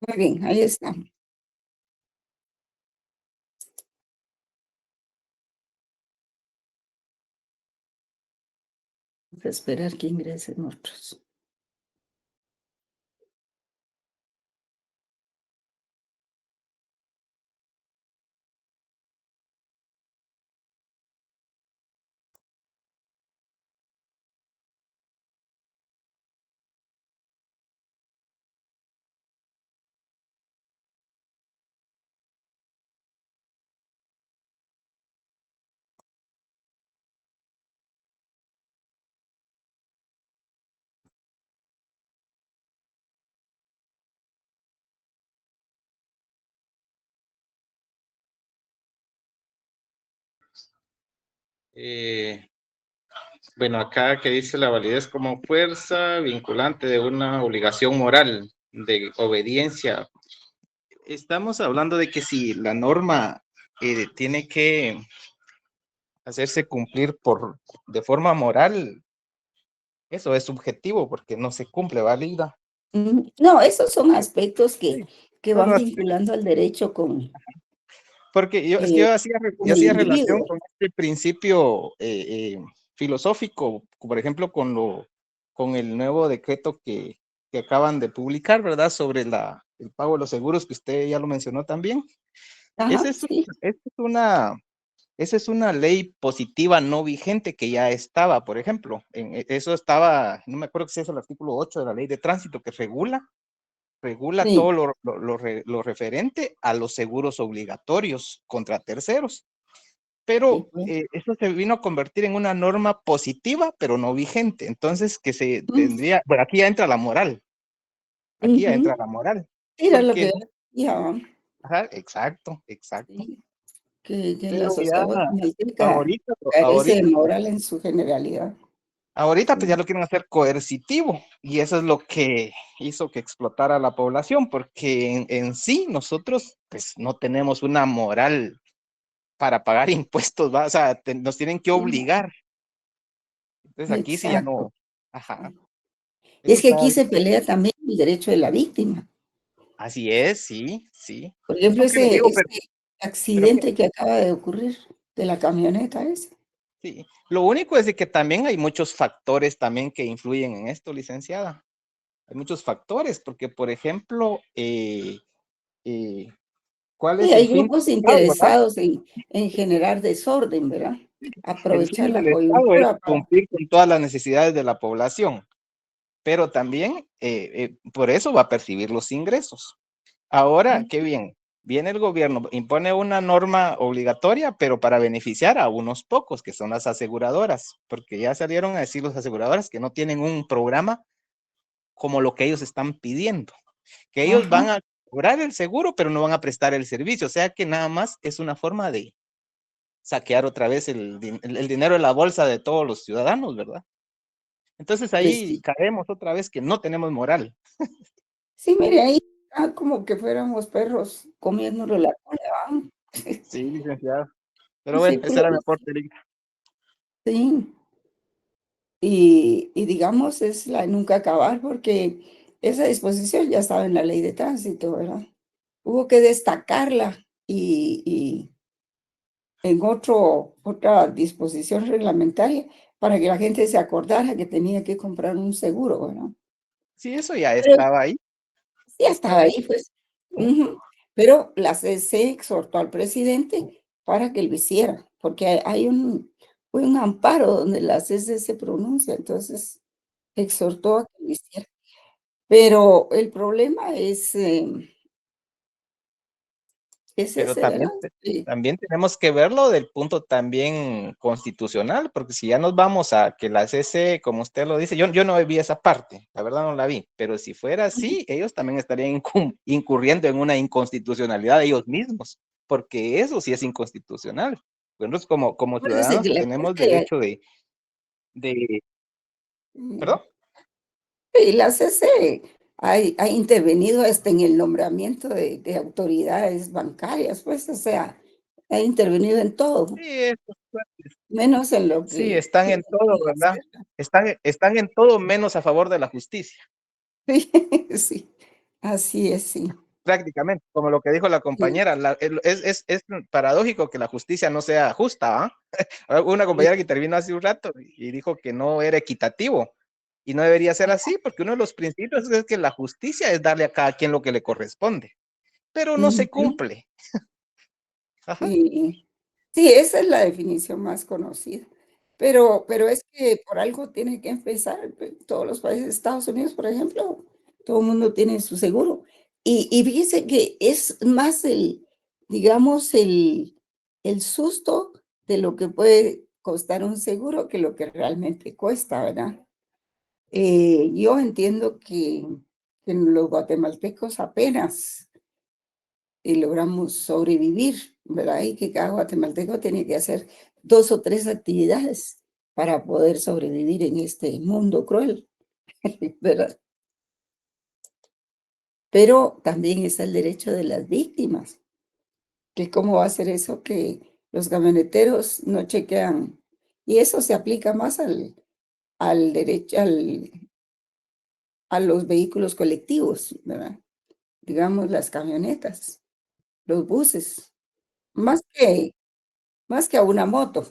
Muy bien, ahí está. Vamos a esperar que ingresen otros. Eh, bueno, acá que dice la validez como fuerza vinculante de una obligación moral de obediencia. Estamos hablando de que si la norma tiene que hacerse cumplir de forma moral, eso es subjetivo porque no se cumple, válida. No, esos son aspectos Sí, que solo van aspecto. vinculando al derecho Porque es que eh, con yo el hacía relación individuo. con este principio filosófico, por ejemplo, con el nuevo decreto que acaban de publicar, ¿verdad? Sobre el pago de los seguros, que usted ya lo mencionó también. Esa Ajá, es, sí, esa es una, esa es una ley positiva no vigente que ya estaba, por ejemplo. Eso estaba, no me acuerdo si es el artículo 8 de la ley de tránsito que regula todo sí, lo referente a los seguros obligatorios contra terceros. sí, Pero pues. eso se vino a convertir en una norma positiva, pero no vigente. Entonces, que se Mm, tendría, bueno, aquí ya entra la moral, aquí ya entra ujú. la moral, Era lo porque, que ya, ajá, exacto, exacto. sí, que la Pero ya sociedad guatemalteca ahorita, carece de ahorita, moral en su generalidad. ahorita pues ya Sí, lo quieren hacer coercitivo y eso es lo que hizo que explotara la población, porque en sí nosotros pues no tenemos una moral para pagar impuestos, ¿va? O sea, nos tienen que sí, no, obligar. Entonces aquí sí ya exacto. no, ajá, Y eso es que está, aquí se pelea también el derecho de la víctima. así es, sí, sí. Por ejemplo, Aunque le digo, ese pero que, accidente que acaba de ocurrir de la camioneta esa. sí, lo único es de que también hay muchos factores también que influyen en esto, licenciada. Hay muchos factores, porque por ejemplo, eh, ¿cuál Sí, es el hay fin grupos del Estado, verdad? interesados en generar desorden, ¿verdad? El Aprovechar fin la del Estado es coyuntura para. cumplir con todas las necesidades de la población, pero también por eso va a percibir los ingresos. Ahora, qué bien, viene el gobierno, impone una norma obligatoria, pero para beneficiar a unos pocos, que son las aseguradoras, porque ya salieron a decir las aseguradoras que no tienen un programa como lo que ellos están pidiendo, que ellos Ajá, van a cobrar el seguro, pero no van a prestar el servicio, o sea que nada más es una forma de saquear otra vez el dinero de la bolsa de todos los ciudadanos, ¿verdad? Entonces pues ahí sí. caemos otra vez que no tenemos moral. Sí, mire, ahí como que fuéramos perros comiéndole la cola, ¿va? Sí, licenciado. Pero Sí, bueno, ese puro era mi vicio. aporte, Erika. Sí, y digamos, es la de nunca acabar, porque esa disposición ya estaba en la ley de tránsito, ¿verdad? Hubo que destacarla y en otra disposición reglamentaria para que la gente se acordara que tenía que comprar un seguro, ¿verdad? Sí, eso ya Pero estaba ahí, sí ya estaba estaba ahí. ahí, pues. Ujú. Pero la CC exhortó al presidente para que lo hiciera, porque hay un amparo donde la CC se pronuncia, entonces exhortó a que lo hiciera. Pero el problema es Pero ese, ¿verdad? Sí. también tenemos que verlo del punto también constitucional, porque si ya nos vamos a que la CC, como usted lo dice, yo no vi esa parte, la verdad no la vi, pero si fuera así, ellos también estarían incurriendo en una inconstitucionalidad de ellos mismos, porque eso sí es inconstitucional. Nosotros como Acuérdese ciudadanos que la tenemos CC, derecho de, mm, ¿perdón? y la CC ha intervenido hasta en el nombramiento de autoridades bancarias, pues, o sea, ha intervenido en todo, Sí, eso, menos en lo sí, que están en todo, debería ¿verdad? hacer. Están en todo menos a favor de la justicia. Sí, sí, así es, sí. prácticamente, como lo que dijo la Sí, compañera. Es paradójico que la justicia no sea justa, ¿ah? Hubo una sí, compañera que intervino hace un rato y dijo que no era equitativo. Y no debería ser así, porque uno de los principios es que la justicia es darle a cada quien lo que le corresponde, pero no se ujú, cumple. Ajá. sí. Sí, esa es la definición más conocida. Pero es que por algo tiene que empezar. Todos los países, Estados Unidos, por ejemplo, todo el mundo tiene su seguro. Y fíjese que es más digamos, el susto de lo que puede costar un seguro que lo que realmente cuesta, ¿verdad? Yo entiendo que los guatemaltecos apenas logramos sobrevivir, ¿verdad? Y que cada guatemalteco tiene que hacer 2 o 3 actividades para poder sobrevivir en este mundo cruel, ¿verdad? Pero también está el derecho de las víctimas, que cómo va a ser eso que los camioneteros no chequean, y eso se aplica más al derecho a los vehículos colectivos, ¿verdad? Digamos, las camionetas, los buses, más que más que a una moto.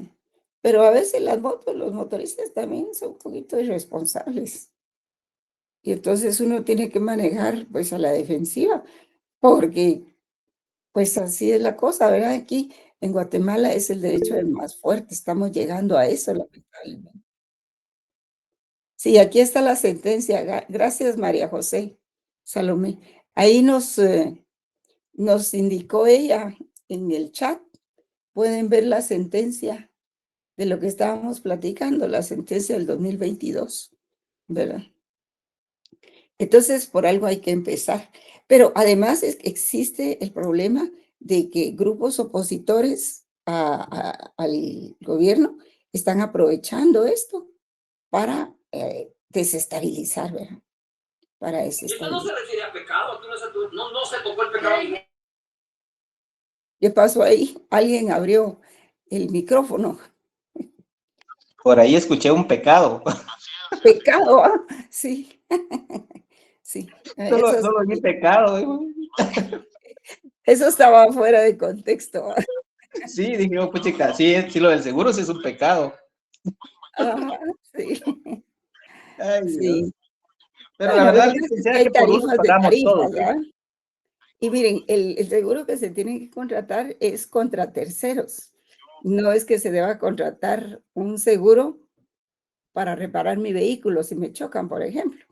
Pero a veces las motos, los motoristas también son un poquito irresponsables. Y entonces uno tiene que manejar, pues, a la defensiva, porque, pues, así es la cosa, ¿verdad? Aquí en Guatemala es el derecho del más fuerte, estamos llegando a eso, lamentablemente. Sí, aquí está la sentencia. Gracias, María José Salomé. Ahí nos indicó ella en el chat, pueden ver la sentencia de lo que estábamos platicando, la sentencia del 2022, ¿verdad? Entonces, por algo hay que empezar. Pero además existe el problema de que grupos opositores al gobierno están aprovechando esto para desestabilizar, ¿verdad? Para Esto no se desestabilizar. refiere a pecado, aquí no se tocó el pecado. ¿Qué pasó ahí? Alguien abrió el micrófono. Por ahí escuché un pecado. Pecado, ¿ah? Sí, sí, Solo, solo vi pecado. eso estaba fuera de contexto. Sí, dije, oh, puchica, sí, sí, lo del seguro sí es un pecado. Ajá, sí, Ay, Dios. sí. Pero la Bueno, lo verdad, que pasa es que licenciada, hay que por uso tarifas de pagamos tarifas, todos, ¿eh? ¿verdad? Y miren, el seguro que se tiene que contratar es contra terceros. No es que se deba contratar un seguro para reparar mi vehículo si me chocan, por ejemplo.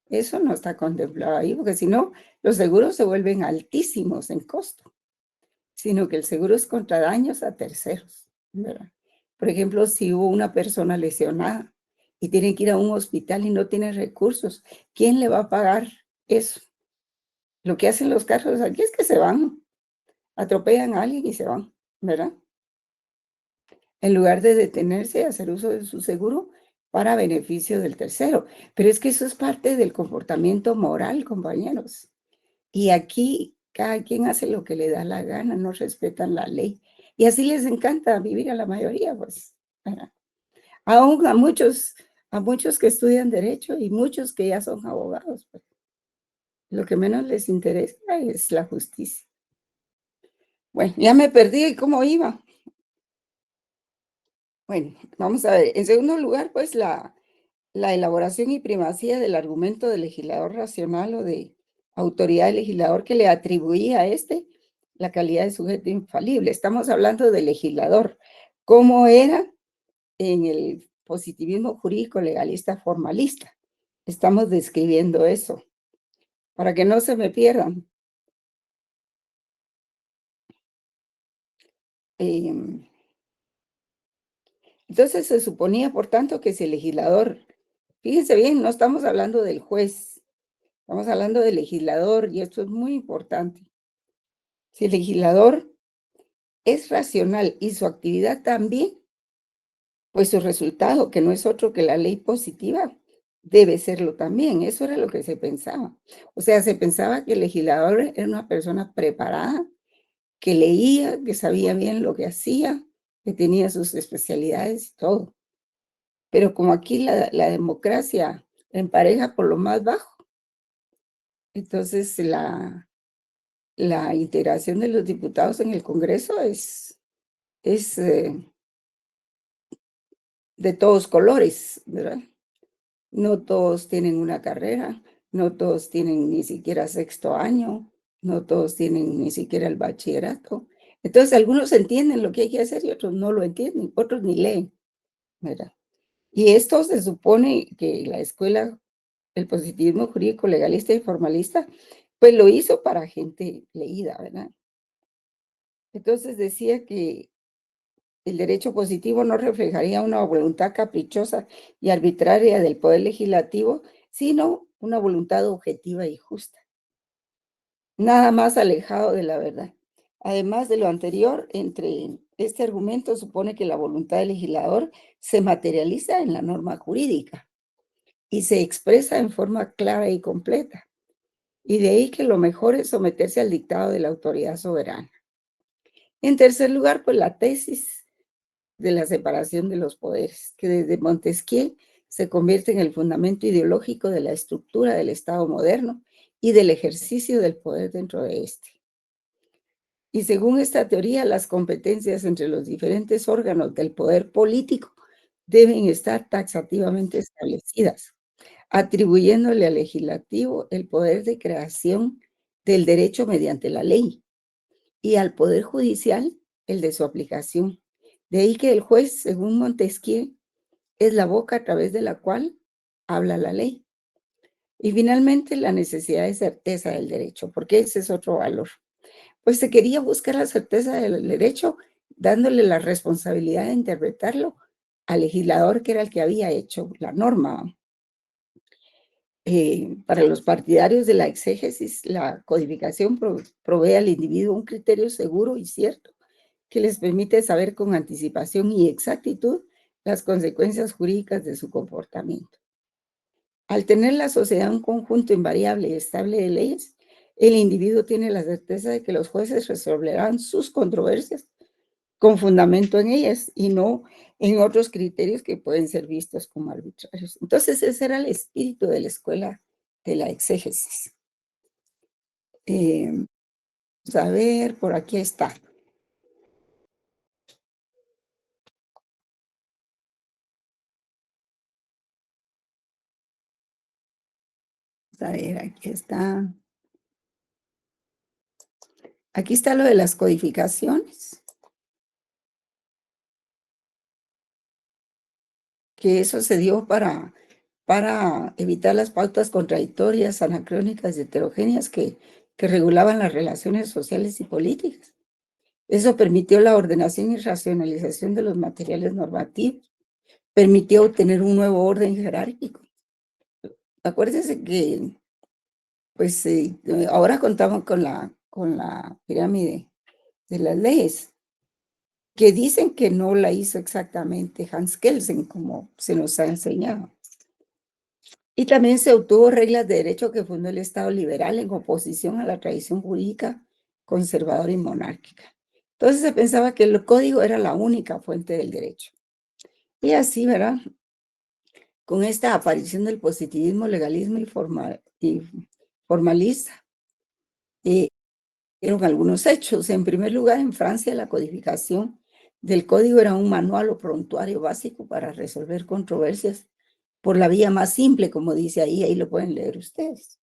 Eso no está contemplado ahí, porque si no, los seguros se vuelven altísimos en costo, sino que el seguro es contra daños a terceros, ¿verdad? Por ejemplo, si hubo una persona lesionada y tiene que ir a un hospital y no tiene recursos, ¿quién le va a pagar eso? Lo que hacen los carros aquí es que se van, atropellan a alguien y se van, ¿verdad? En lugar de detenerse y hacer uso de su seguro para beneficio del tercero. Pero es que eso es parte del comportamiento moral, compañeros. Y aquí cada quien hace lo que le da la gana, no respetan la ley. Y así les encanta vivir a la mayoría, pues. ¿Verdad? Aún a muchos que estudian derecho y muchos que ya son abogados, pues. Lo que menos les interesa es la justicia. Bueno, ya me perdí, ¿cómo iba? Bueno, vamos a ver. En segundo lugar, pues la elaboración y primacía del argumento del legislador racional o de autoridad del legislador que le atribuía a este la calidad de sujeto infalible. Estamos hablando del legislador, cómo era en el positivismo jurídico legalista formalista. Estamos describiendo eso, para que no se me pierdan. Em, entonces se suponía, por tanto, que si el legislador, fíjense bien, no estamos hablando del juez, estamos hablando del legislador y esto es muy importante. Si el legislador es racional y su actividad también, pues su resultado, que no es otro que la ley positiva, debe serlo también. Eso era lo que se pensaba. O sea, se pensaba que el legislador era una persona preparada, que leía, que sabía bien lo que hacía, que tenía sus especialidades y todo. Pero como aquí la democracia empareja por lo más bajo, entonces la integración de los diputados en el Congreso es de todos colores, ¿verdad? No todos tienen una carrera, no todos tienen ni siquiera sexto año, no todos tienen ni siquiera el bachillerato. Entonces, algunos entienden lo que hay que hacer y otros no lo entienden, otros ni leen, ¿verdad? Y esto se supone que la escuela, el positivismo jurídico legalista y formalista, pues lo hizo para gente leída, ¿verdad? Entonces decía que el derecho positivo no reflejaría una voluntad caprichosa y arbitraria del poder legislativo, sino una voluntad objetiva y justa, nada más alejado de la verdad. Además de lo anterior, entre este argumento supone que la voluntad del legislador se materializa en la norma jurídica y se expresa en forma clara y completa. Y de ahí que lo mejor es someterse al dictado de la autoridad soberana. En tercer lugar, pues la tesis de la separación de los poderes, que desde Montesquieu se convierte en el fundamento ideológico de la estructura del Estado moderno y del ejercicio del poder dentro de este. Y según esta teoría, las competencias entre los diferentes órganos del poder político deben estar taxativamente establecidas, atribuyéndole al legislativo el poder de creación del derecho mediante la ley y al poder judicial el de su aplicación. De ahí que el juez, según Montesquieu, es la boca a través de la cual habla la ley. Y finalmente, la necesidad de certeza del derecho, porque ese es otro valor. Pues se quería buscar la certeza del derecho dándole la responsabilidad de interpretarlo al legislador que era el que había hecho la norma. Para los partidarios de la exégesis, la codificación provee al individuo un criterio seguro y cierto que les permite saber con anticipación y exactitud las consecuencias jurídicas de su comportamiento. Al tener la sociedad un conjunto invariable y estable de leyes, el individuo tiene la certeza de que los jueces resolverán sus controversias con fundamento en ellas y no en otros criterios que pueden ser vistos como arbitrarios. Entonces, ese era el espíritu de la escuela de la exégesis. Vamos a ver, por aquí está. Vamos a ver, aquí está. Aquí está lo de las codificaciones, que eso se dio para evitar las pautas contradictorias, anacrónicas y heterogéneas que regulaban las relaciones sociales y políticas. Eso permitió la ordenación y racionalización de los materiales normativos, permitió obtener un nuevo orden jerárquico. Acuérdense que, pues, ahora contamos con la pirámide de las leyes, que dicen que no la hizo exactamente Hans Kelsen, como se nos ha enseñado. Y también se obtuvo reglas de derecho que fundó el Estado liberal en oposición a la tradición jurídica conservadora y monárquica. Entonces se pensaba que el código era la única fuente del derecho. Y así, ¿verdad? Con esta aparición del positivismo, legalismo y formalista, eran algunos hechos. En primer lugar, en Francia, la codificación del código era un manual o prontuario básico para resolver controversias por la vía más simple, como dice ahí lo pueden leer ustedes.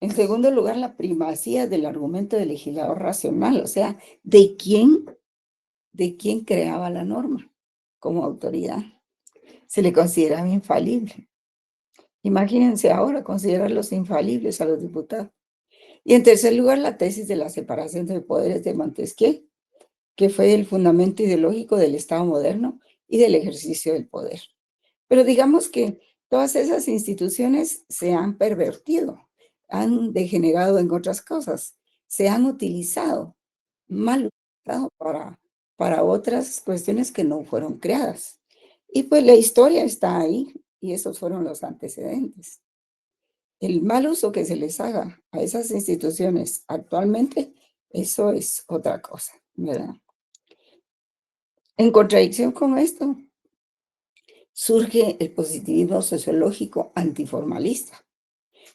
En segundo lugar, la primacía del argumento del legislador racional, o sea, de quién creaba la norma como autoridad. Se le consideraba infalible. Imagínense ahora considerarlos infalibles a los diputados. Y en tercer lugar, la tesis de la separación de poderes de Montesquieu, que fue el fundamento ideológico del Estado moderno y del ejercicio del poder. Pero digamos que todas esas instituciones se han pervertido, han degenerado en otras cosas, se han utilizado, mal utilizado para otras cuestiones que no fueron creadas. Y pues la historia está ahí y esos fueron los antecedentes. El mal uso que se les haga a esas instituciones actualmente, eso es otra cosa, ¿verdad? En contradicción con esto, surge el positivismo sociológico antiformalista,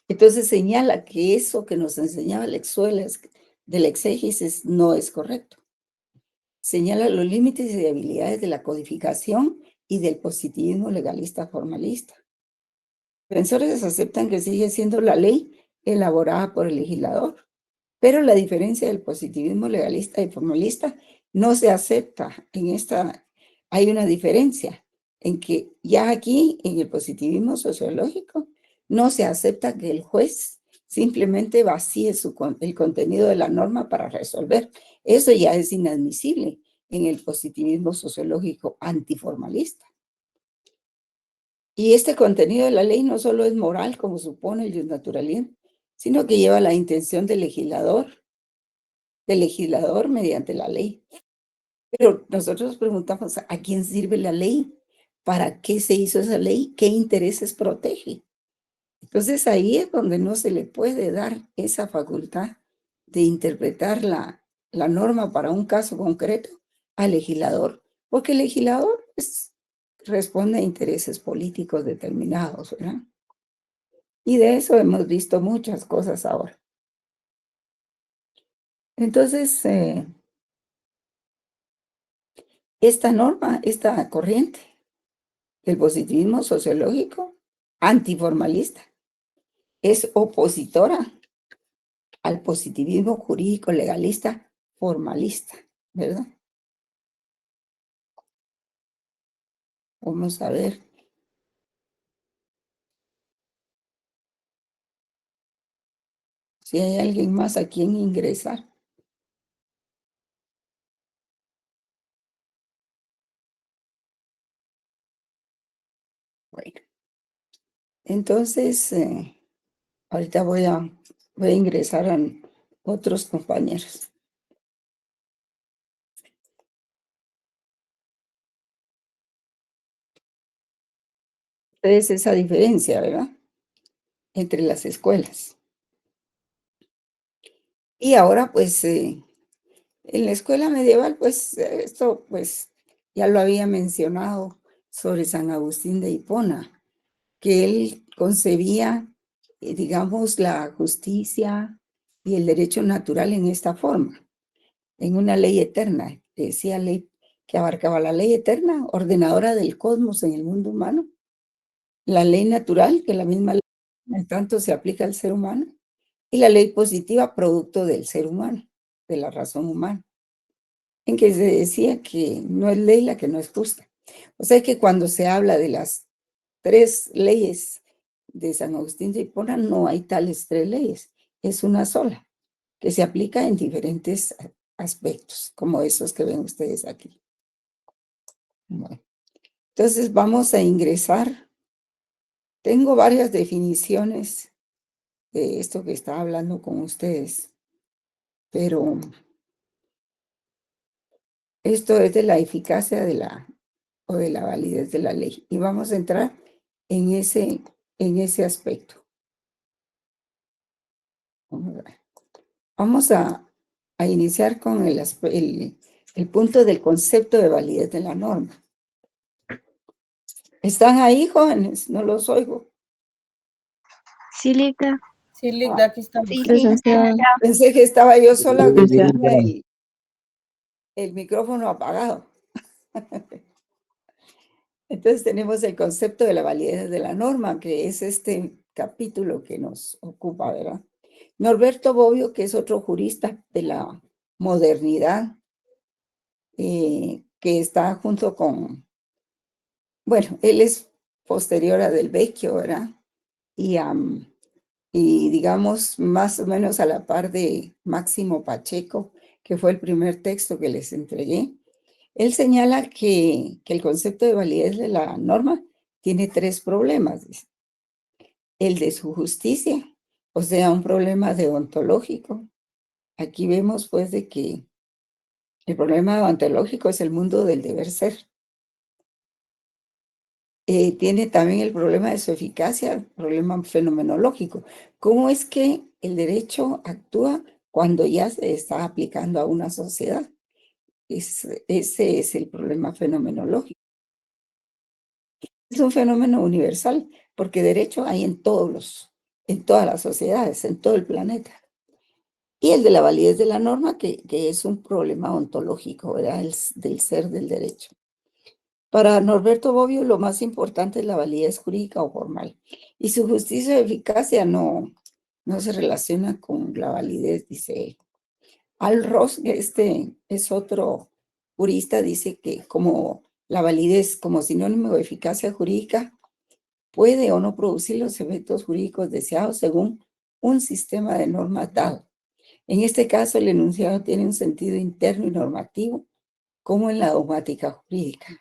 Entonces señala que eso que nos enseñaba la escuela del exégesis no es correcto. Señala los límites y debilidades de la codificación y del positivismo legalista formalista. Defensores aceptan que sigue siendo la ley elaborada por el legislador, pero la diferencia del positivismo legalista y formalista no se acepta. Hay una diferencia en que ya aquí, en el positivismo sociológico, no se acepta que el juez simplemente vacíe el contenido de la norma para resolver. Eso ya es inadmisible en el positivismo sociológico antiformalista. Y este contenido de la ley no solo es moral, como supone el naturalismo, sino que lleva la intención del legislador mediante la ley. Pero nosotros preguntamos, ¿a quién sirve la ley? ¿Para qué se hizo esa ley? ¿Qué intereses protege? Entonces ahí es donde no se le puede dar esa facultad de interpretar la norma para un caso concreto al legislador, porque el legislador responde a intereses políticos determinados, ¿verdad? Y de eso hemos visto muchas cosas ahora. Entonces, esta norma, esta corriente del positivismo sociológico antiformalista es opositora al positivismo jurídico legalista formalista, ¿verdad? Vamos a ver. Si hay alguien más a quien ingresar. Bueno, entonces, ahorita voy a ingresar a otros compañeros. Entonces, esa diferencia, ¿verdad? Entre las escuelas. Y ahora, pues, en la escuela medieval, pues, esto, pues, ya lo había mencionado sobre San Agustín de Hipona, que él concebía, digamos, la justicia y el derecho natural en esta forma, en una ley eterna, decía ley que abarcaba la ley eterna, ordenadora del cosmos en el mundo humano, la ley natural, que la misma ley, en tanto se aplica al ser humano, y la ley positiva, producto del ser humano, de la razón humana, en que se decía que no es ley la que no es justa. O sea que cuando se habla de las 3 leyes de San Agustín de Hipona, no hay tales 3 leyes, es una sola, que se aplica en diferentes aspectos, como esos que ven ustedes aquí. Bueno, entonces vamos a ingresar. Tengo varias definiciones de esto que estaba hablando con ustedes, pero esto es de la eficacia o de la validez de la ley. Y vamos a entrar en ese aspecto. Vamos a iniciar con el punto del concepto de validez de la norma. ¿Están ahí, jóvenes? No los oigo. Sí, Lita. Sí, Linda, aquí estamos. Sí, presencial. Pensé que estaba yo sola, que tenía el micrófono apagado. Entonces tenemos el concepto de la validez de la norma, que es este capítulo que nos ocupa, ¿verdad? Norberto Bobbio, que es otro jurista de la modernidad, que está junto con, bueno, él es posterior a Del Vecchio, ¿verdad? Y digamos más o menos a la par de Máximo Pacheco, que fue el primer texto que les entregué. Él señala que el concepto de validez de la norma tiene 3 problemas. Dice. El de su justicia, o sea, un problema deontológico. Aquí vemos pues de que el problema deontológico es el mundo del deber ser. Tiene también el problema de su eficacia, el problema fenomenológico. ¿Cómo es que el derecho actúa cuando ya se está aplicando a una sociedad? Ese es el problema fenomenológico. Es un fenómeno universal, porque derecho hay en todos en todas las sociedades, en todo el planeta. Y el de la validez de la norma, que es un problema ontológico, ¿verdad? Del ser del derecho. Para Norberto Bobbio, lo más importante es la validez jurídica o formal. Y su justicia y eficacia no se relaciona con la validez, dice él. Al Ross, este es otro jurista, dice que como la validez como sinónimo de eficacia jurídica puede o no producir los efectos jurídicos deseados según un sistema de normas dado. En este caso, el enunciado tiene un sentido interno y normativo, como en la dogmática jurídica.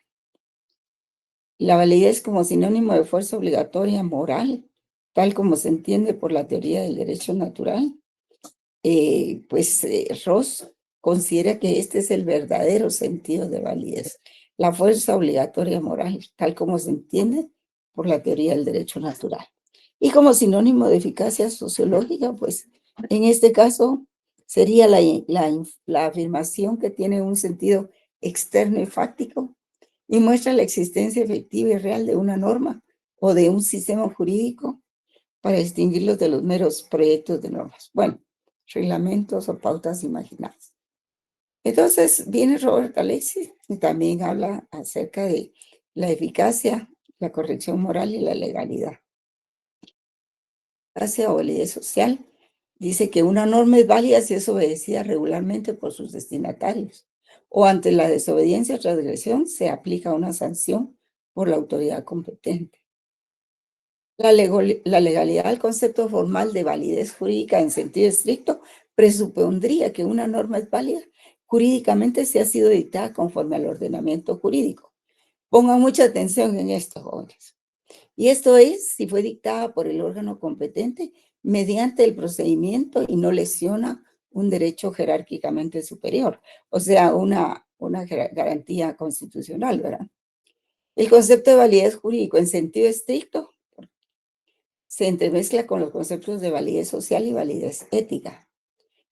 La validez como sinónimo de fuerza obligatoria moral, tal como se entiende por la teoría del derecho natural, Ross considera que este es el verdadero sentido de validez, la fuerza obligatoria moral, tal como se entiende por la teoría del derecho natural. Y como sinónimo de eficacia sociológica, pues en este caso sería la afirmación que tiene un sentido externo y fáctico y muestra la existencia efectiva y real de una norma o de un sistema jurídico para distinguirlos de los meros proyectos de normas. Bueno, reglamentos o pautas imaginadas. Entonces viene Robert Alexis y también habla acerca de la eficacia, la corrección moral y la legalidad. Hacia validez social, dice que una norma es válida si es obedecida regularmente por sus destinatarios o ante la desobediencia o transgresión se aplica una sanción por la autoridad competente. La legalidad del concepto formal de validez jurídica en sentido estricto presupondría que una norma es válida jurídicamente si ha sido dictada conforme al ordenamiento jurídico. Pongan mucha atención en esto, jóvenes. Y esto es si fue dictada por el órgano competente mediante el procedimiento y no lesiona un derecho jerárquicamente superior, o sea, una garantía constitucional, ¿verdad? El concepto de validez jurídico en sentido estricto se entremezcla con los conceptos de validez social y validez ética.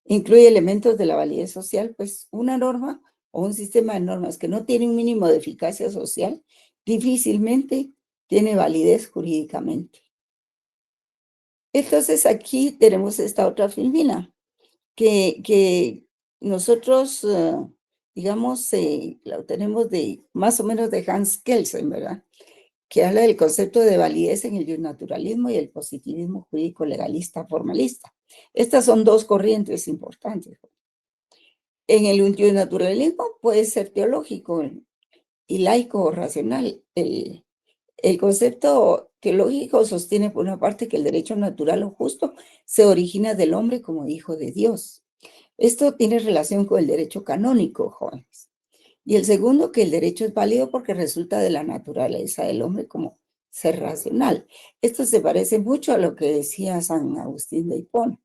Incluye elementos de la validez social, pues una norma o un sistema de normas que no tiene un mínimo de eficacia social difícilmente tiene validez jurídicamente. Entonces aquí tenemos esta otra filmina que nosotros, digamos, la tenemos de más o menos de Hans Kelsen, ¿verdad? Que habla del concepto de validez en el justnaturalismo y el positivismo jurídico legalista formalista. Estas son dos corrientes importantes. En el justnaturalismo puede ser teológico y laico o racional. El concepto teológico sostiene por una parte que el derecho natural o justo se origina del hombre como hijo de Dios. Esto tiene relación con el derecho canónico, jóvenes. Y el segundo, que el derecho es válido porque resulta de la naturaleza del hombre como ser racional. Esto se parece mucho a lo que decía San Agustín de Hipona.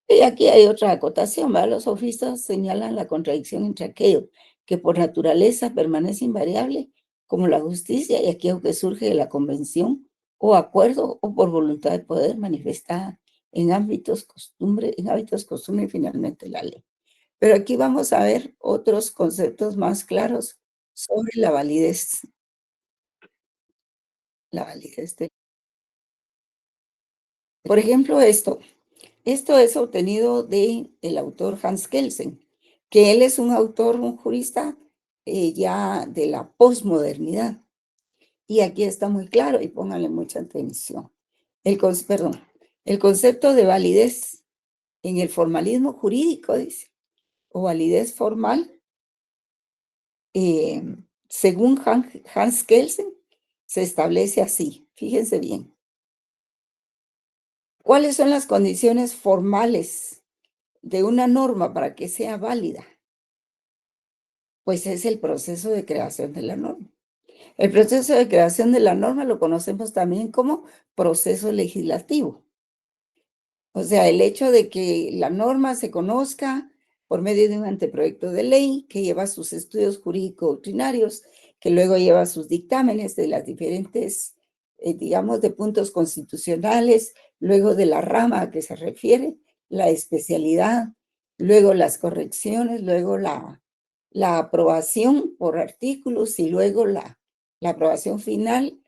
Y aquí hay otra acotación, ¿verdad? Los sofistas señalan la contradicción entre aquello que por naturaleza permanece invariable, como la justicia, y aquello que surge de la convención o acuerdo o por voluntad de poder manifestada en hábitos, costumbre y finalmente la ley. Pero aquí vamos a ver otros conceptos más claros sobre la validez. La validez de... Por ejemplo, esto es obtenido del autor Hans Kelsen, que él es un autor, un jurista ya de la posmodernidad. Y aquí está muy claro y pónganle mucha atención. El concepto de validez en el formalismo jurídico, dice, o validez formal, según Hans Kelsen, se establece así. Fíjense bien. ¿Cuáles son las condiciones formales de una norma para que sea válida? Pues es el proceso de creación de la norma. El proceso de creación de la norma lo conocemos también como proceso legislativo. O sea, el hecho de que la norma se conozca por medio de un anteproyecto de ley que lleva sus estudios jurídico-doctrinarios, que luego lleva sus dictámenes de las diferentes, digamos, de puntos constitucionales, luego de la rama a que se refiere, la especialidad, luego las correcciones, luego la aprobación por artículos y luego la aprobación final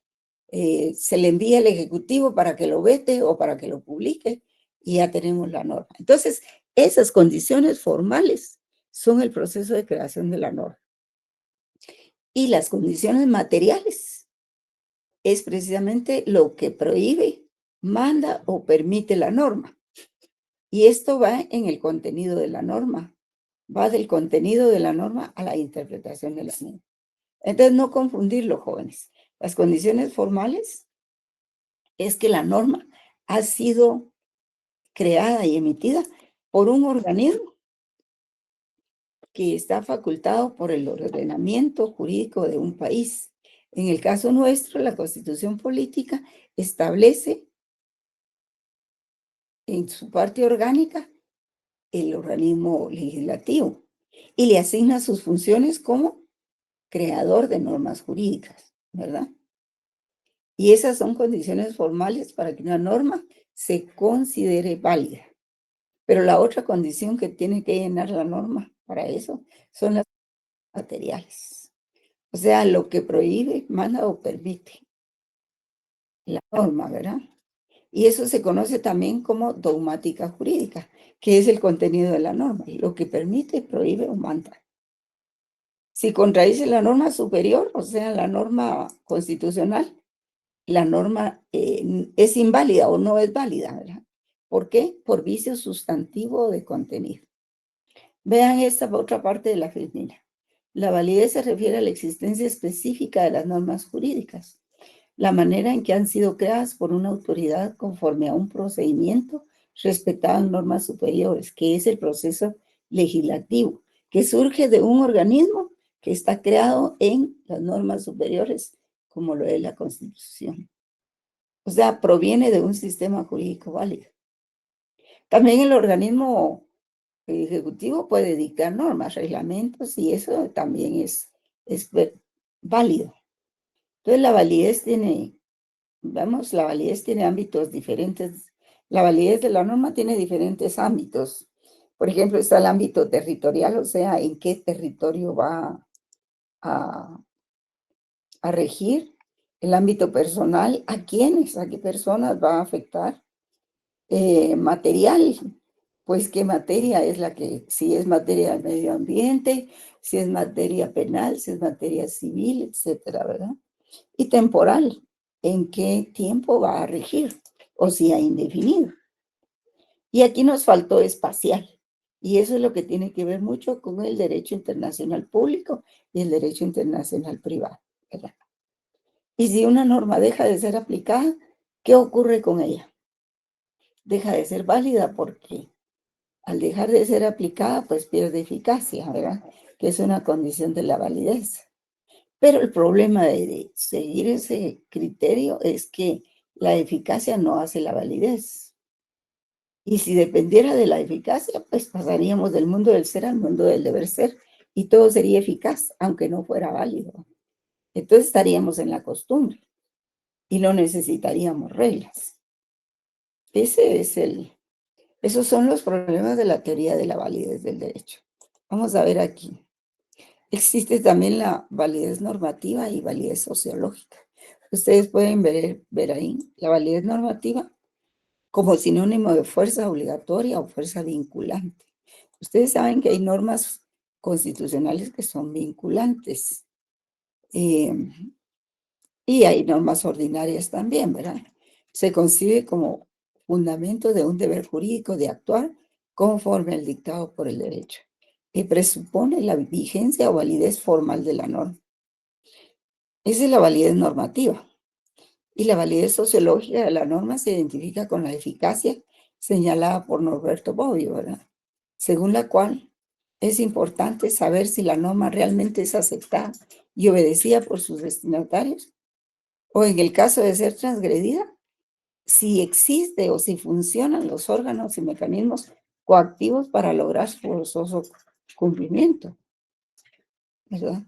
se le envía al Ejecutivo para que lo vete o para que lo publique y ya tenemos la norma. Entonces, esas condiciones formales son el proceso de creación de la norma. Y las condiciones materiales es precisamente lo que prohíbe, manda o permite la norma. Y esto va en el contenido de la norma. Va del contenido de la norma a la interpretación de la norma. Entonces, no confundirlo, jóvenes. Las condiciones formales es que la norma ha sido creada y emitida por un organismo que está facultado por el ordenamiento jurídico de un país. En el caso nuestro, la Constitución Política establece en su parte orgánica el organismo legislativo y le asigna sus funciones como creador de normas jurídicas, ¿verdad? Y esas son condiciones formales para que una norma se considere válida. Pero la otra condición que tiene que llenar la norma para eso son las materiales. O sea, lo que prohíbe, manda o permite la norma, ¿verdad? Y eso se conoce también como dogmática jurídica, que es el contenido de la norma, lo que permite, prohíbe o manda. Si contradice la norma superior, o sea, la norma constitucional, la norma es inválida o no es válida, ¿verdad? ¿Por qué? Por vicio sustantivo de contenido. Vean esta otra parte de la fórmula. La validez se refiere a la existencia específica de las normas jurídicas, la manera en que han sido creadas por una autoridad conforme a un procedimiento respetado en normas superiores, que es el proceso legislativo, que surge de un organismo que está creado en las normas superiores, como lo es la Constitución. O sea, proviene de un sistema jurídico válido. También el organismo ejecutivo puede dictar normas, reglamentos, y eso también es válido. Entonces, la validez tiene ámbitos diferentes. La validez de la norma tiene diferentes ámbitos. Por ejemplo, está el ámbito territorial, o sea, en qué territorio va a regir. El ámbito personal, a quiénes, a qué personas va a afectar. Material, pues qué materia es la que, si es materia del medio ambiente, si es materia penal, si es materia civil, etcétera, ¿verdad? Y temporal, en qué tiempo va a regir, o si ha indefinido. Y aquí nos faltó espacial, y eso es lo que tiene que ver mucho con el derecho internacional público y el derecho internacional privado, ¿verdad? Y si una norma deja de ser aplicada, ¿qué ocurre con ella? Deja de ser válida porque al dejar de ser aplicada, pues pierde eficacia, ¿verdad? Que es una condición de la validez. Pero el problema de seguir ese criterio es que la eficacia no hace la validez. Y si dependiera de la eficacia, pues pasaríamos del mundo del ser al mundo del deber ser y todo sería eficaz, aunque no fuera válido. Entonces estaríamos en la costumbre y no necesitaríamos reglas. Esos son los problemas de la teoría de la validez del derecho. Vamos a ver aquí. Existe también la validez normativa y validez sociológica. Ustedes pueden ver ahí la validez normativa como sinónimo de fuerza obligatoria o fuerza vinculante. Ustedes saben que hay normas constitucionales que son vinculantes y hay normas ordinarias también, ¿verdad? Se concibe como fundamento de un deber jurídico de actuar conforme al dictado por el derecho, que presupone la vigencia o validez formal de la norma. Esa es la validez normativa. Y la validez sociológica de la norma se identifica con la eficacia señalada por Norberto Bobbio, ¿verdad? Según la cual es importante saber si la norma realmente es aceptada y obedecida por sus destinatarios, o en el caso de ser transgredida, si existe o si funcionan los órganos y mecanismos coactivos para lograr su forzoso cumplimiento, ¿verdad?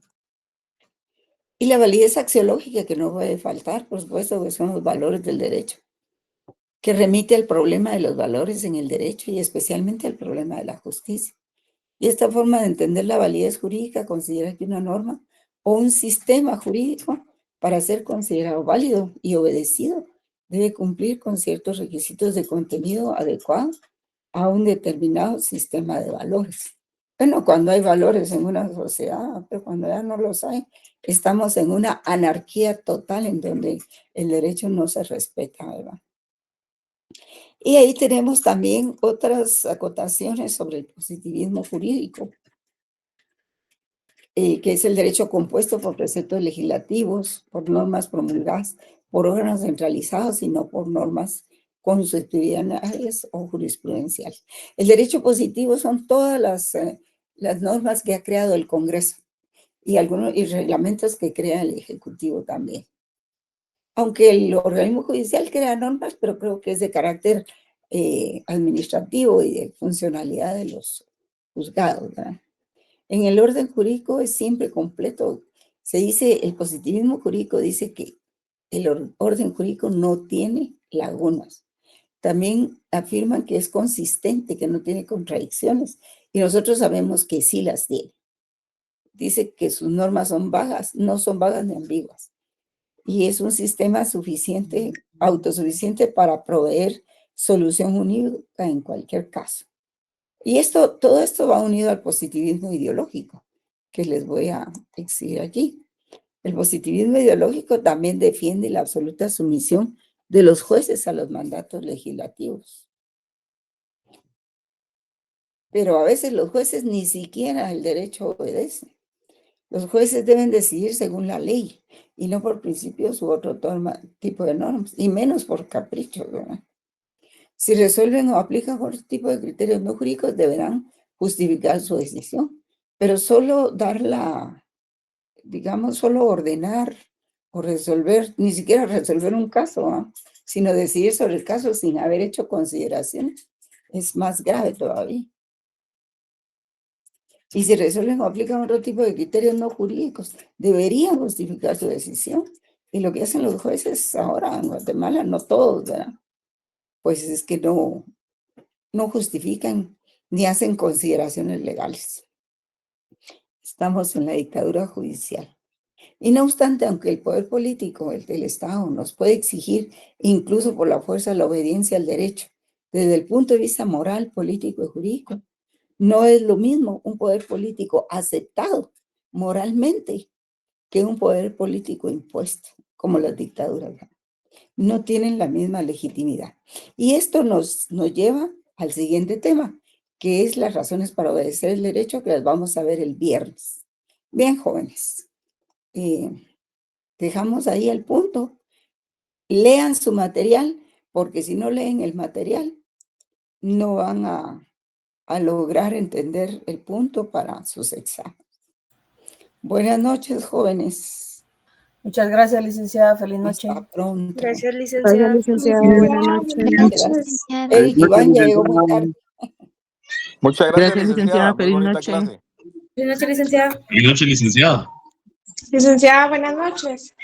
Y la validez axiológica, que no puede faltar, por supuesto, que son los valores del derecho, que remite al problema de los valores en el derecho y especialmente al problema de la justicia. Y esta forma de entender la validez jurídica considera que una norma o un sistema jurídico para ser considerado válido y obedecido, debe cumplir con ciertos requisitos de contenido adecuado a un determinado sistema de valores. Bueno, cuando hay valores en una sociedad, pero cuando ya no los hay, estamos en una anarquía total en donde el derecho no se respeta, ¿verdad? Y ahí tenemos también otras acotaciones sobre el positivismo jurídico, que es el derecho compuesto por preceptos legislativos, por normas promulgadas por órganos centralizados y no por normas constitucionales o jurisprudenciales. El derecho positivo son todas las normas que ha creado el Congreso y algunos reglamentos que crea el Ejecutivo también. Aunque el organismo judicial crea normas, pero creo que es de carácter administrativo y de funcionalidad de los juzgados, ¿verdad? En el orden jurídico es siempre completo. Se dice, el positivismo jurídico dice que el orden jurídico no tiene lagunas. También afirman que es consistente, que no tiene contradicciones. Y nosotros sabemos que sí las tiene. Dice que sus normas son vagas, no son vagas ni ambiguas. Y es un sistema suficiente, autosuficiente para proveer solución única en cualquier caso. Y todo esto va unido al positivismo ideológico, que les voy a exhibir aquí. El positivismo ideológico también defiende la absoluta sumisión de los jueces a los mandatos legislativos. Pero a veces los jueces ni siquiera el derecho obedecen. Los jueces deben decidir según la ley y no por principios u otro tipo de normas, y menos por caprichos, ¿verdad? Si resuelven o aplican otro tipo de criterios no jurídicos, deberán justificar su decisión, pero solo digamos, solo ordenar o resolver, ni siquiera resolver un caso, ¿eh? Sino decidir sobre el caso sin haber hecho consideraciones, es más grave todavía. Y si resuelven o aplican otro tipo de criterios no jurídicos, deberían justificar su decisión. Y lo que hacen los jueces ahora en Guatemala, no todos, ¿verdad? Pues es que no justifican ni hacen consideraciones legales. Estamos en la dictadura judicial. Y no obstante, aunque el poder político, el del Estado, nos puede exigir, incluso por la fuerza, la obediencia al derecho, desde el punto de vista moral, político y jurídico, no es lo mismo un poder político aceptado moralmente que un poder político impuesto, como las dictaduras. No tienen la misma legitimidad. Y esto nos lleva al siguiente tema, que es las razones para obedecer el derecho, que las vamos a ver el viernes. Bien, jóvenes, dejamos ahí el punto. Lean su material, porque si no leen el material, no van a lograr entender el punto para sus exámenes. Buenas noches, jóvenes. Muchas gracias, licenciada. Feliz noche. Hasta pronto. Gracias, licenciada. Gracias, licenciada. Buenas noches. Gracias. Eric Iván ya llegó muy tarde. Muchas gracias, licenciada. Muy Feliz bonita noche. clase. Buenas noches, licenciada. Feliz noche, licenciado. Licenciada, buenas noches.